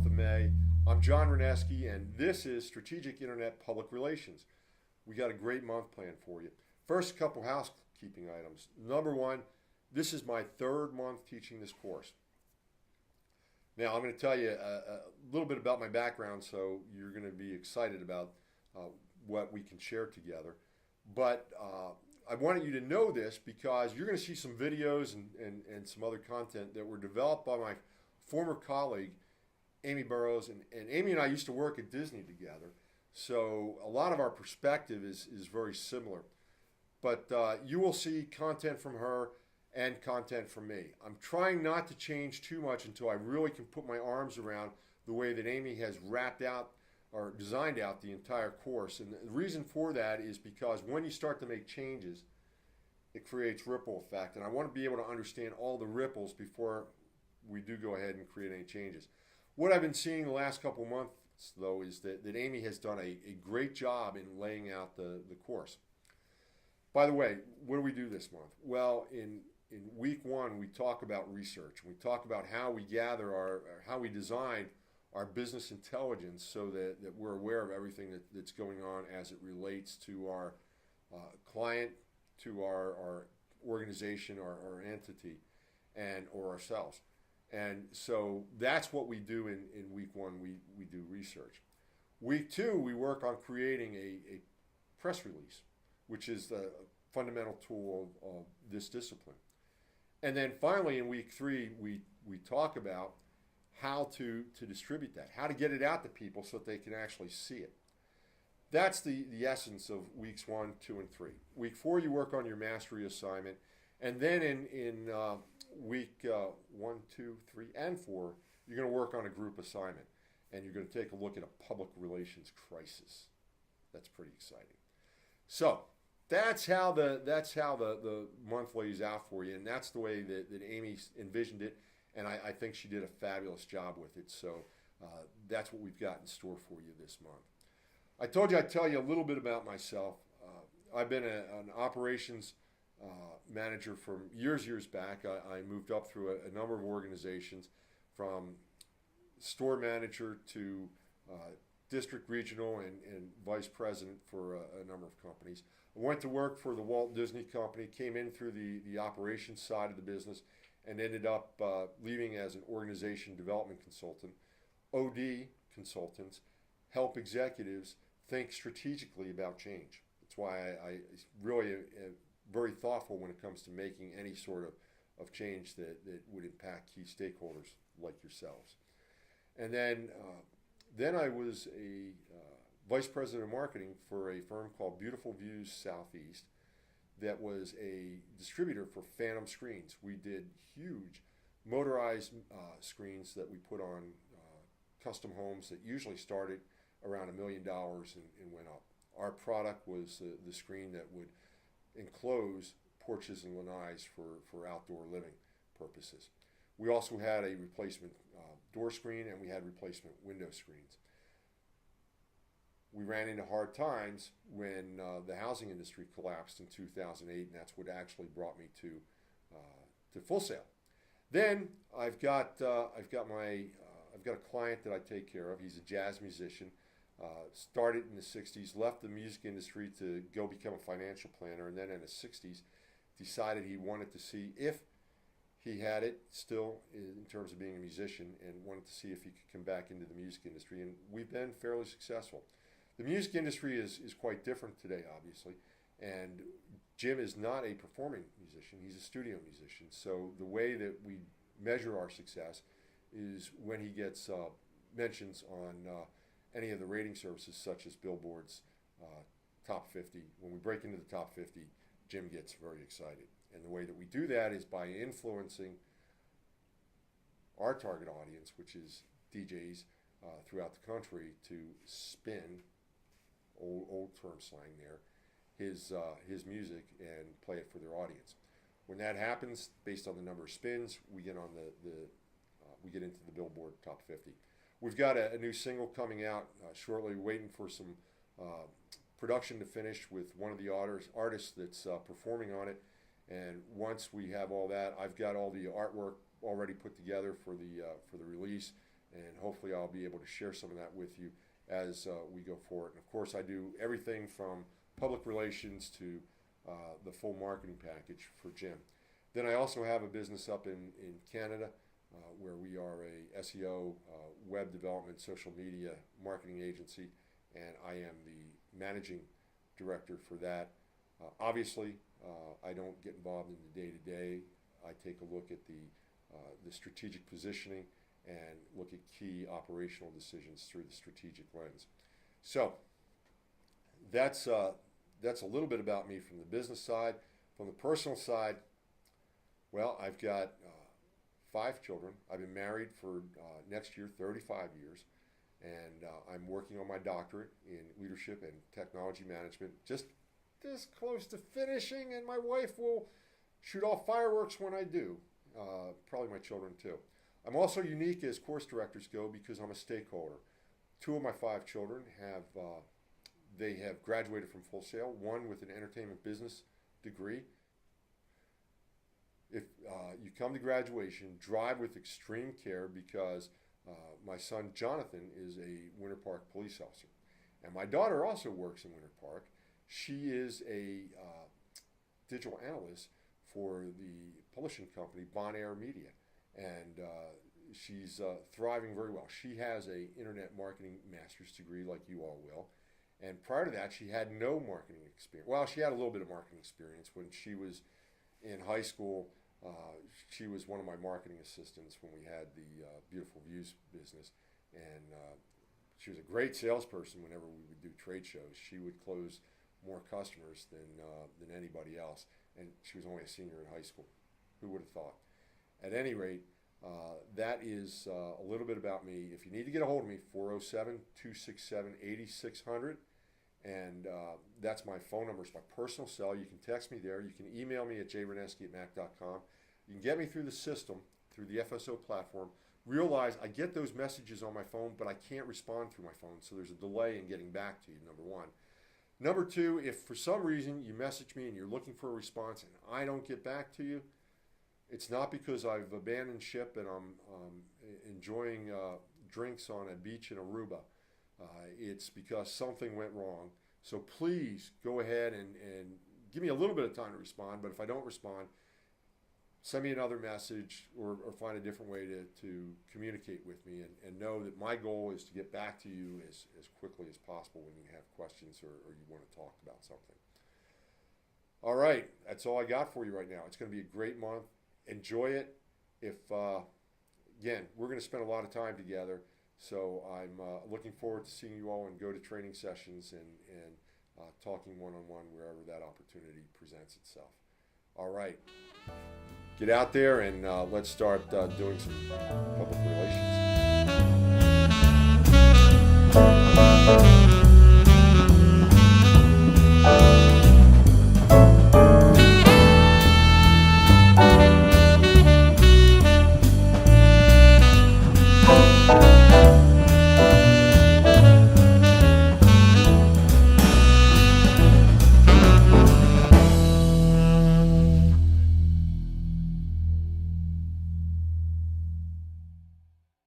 month of May. I'm John Reneski, and this is Strategic Internet Public Relations. We got a great month planned for you. First, a couple housekeeping items. Number one, this is my third month teaching this course. Now, I'm going to tell you a little bit about my background, so you're going to be excited about what we can share together. But I wanted you to know this because you're going to see some videos and some other content that were developed by my former colleague, Amy Burrows. And Amy and I used to work at Disney together. So a lot of our perspective is very similar. But you will see content from her and content from me. I'm trying not to change too much until I really can put my arms around the way that Amy has wrapped out or designed out the entire course. And the reason for that is because when you start to make changes, it creates ripple effect. And I want to be able to understand all the ripples before we do go ahead and create any changes. What I've been seeing the last couple months, though, is that Amy has done a great job in laying out the course. By the way, what do we do this month? Well, in week one, we talk about research. We talk about how we gather how we design our business intelligence so that we're aware of everything that's going on as it relates to our client, to our organization, our entity, or ourselves. And so that's what we do in week one. We do research. Week two, we work on creating a press release, which is the fundamental tool of this discipline. And then finally, in week three, we talk about how to distribute that, how to get it out to people so that they can actually see it. That's the essence of weeks 1, 2, and 3. Week 4, you work on your mastery assignment. And then in week 1, 2, 3, and 4, you're going to work on a group assignment. And you're going to take a look at a public relations crisis. That's pretty exciting. So that's how the month lays out for you. And that's the way that Amy envisioned it. And I think she did a fabulous job with it. So that's what we've got in store for you this month. I told you I'd tell you a little bit about myself. I've been an operations manager from years back. I moved up through a number of organizations, from store manager to district, regional, and vice president for a number of companies. I went to work for the Walt Disney Company, came in through the operations side of the business, and ended up leaving as an organization development consultant. OD consultants help executives think strategically about change. That's why I really am very thoughtful when it comes to making any sort of change that would impact key stakeholders like yourselves. And then I was a vice president of marketing for a firm called Beautiful Views Southeast that was a distributor for Phantom screens. We did huge motorized screens that we put on custom homes that usually started around $1 million and went up. Our product was the screen that would enclose porches and lanais for outdoor living purposes. We also had a replacement door screen, and we had replacement window screens. We ran into hard times when the housing industry collapsed in 2008, and that's what actually brought me to Full Sail. Then I've got a client that I take care of. He's a jazz musician. Started in the 60s, left the music industry to go become a financial planner, and then in the 60s decided he wanted to see if he had it still in terms of being a musician, and wanted to see if he could come back into the music industry, and we've been fairly successful. The music industry is quite different today, obviously, and Jim is not a performing musician, he's a studio musician. So the way that we measure our success is when he gets mentions on any of the rating services such as Billboard's Top 50. When we break into the Top 50, Jim gets very excited. And the way that we do that is by influencing our target audience, which is DJs throughout the country, to spin, old term slang there, his music and play it for their audience. When that happens, based on the number of spins, we get on we get into the Billboard Top 50. We've got a new single coming out shortly, waiting for some production to finish with one of the artists that's performing on it. And once we have all that, I've got all the artwork already put together for the release, and hopefully I'll be able to share some of that with you as we go forward. And of course, I do everything from public relations to the full marketing package for Jim. Then I also have a business up in Canada where we are a SEO, web development, social media marketing agency, and I am the managing director for that. Obviously, I don't get involved in the day-to-day. I take a look at the strategic positioning and look at key operational decisions through the strategic lens. So that's a little bit about me from the business side. From the personal side, well, I've got 5 children. I've been married for next year 35 years, and I'm working on my doctorate in leadership and technology management. Just this close to finishing, and my wife will shoot off fireworks when I do. Probably my children too. I'm also unique as course directors go because I'm a stakeholder. 2 of my 5 children have graduated from Full Sail, one with an entertainment business degree. If you come to graduation, drive with extreme care because my son Jonathan is a Winter Park police officer. And my daughter also works in Winter Park. She is a digital analyst for the publishing company Bon Air Media. And she's thriving very well. She has an internet marketing master's degree like you all will. And prior to that, she had no marketing experience. Well, she had a little bit of marketing experience when she was in high school. She was one of my marketing assistants when we had the Beautiful Views business. And she was a great salesperson whenever we would do trade shows. She would close more customers than anybody else. And she was only a senior in high school. Who would have thought? At any rate, that is a little bit about me. If you need to get a hold of me, 407-267-8600. And that's my phone number. It's my personal cell. You can text me there. You can email me at jreneski@mac.com. You can get me through the system, through the FSO platform. Realize I get those messages on my phone, but I can't respond through my phone. So there's a delay in getting back to you, number one. Number two, if for some reason you message me and you're looking for a response and I don't get back to you, it's not because I've abandoned ship and I'm enjoying drinks on a beach in Aruba. It's because something went wrong. So please go ahead and give me a little bit of time to respond. But if I don't respond, send me another message or find a different way to communicate with me. And know that my goal is to get back to you as quickly as possible when you have questions or you want to talk about something. All right, that's all I got for you right now. It's going to be a great month. Enjoy it. Again, we're going to spend a lot of time together. So I'm looking forward to seeing you all and go to training sessions and talking one-on-one wherever that opportunity presents itself. All right. Get out there and let's start doing some public relations.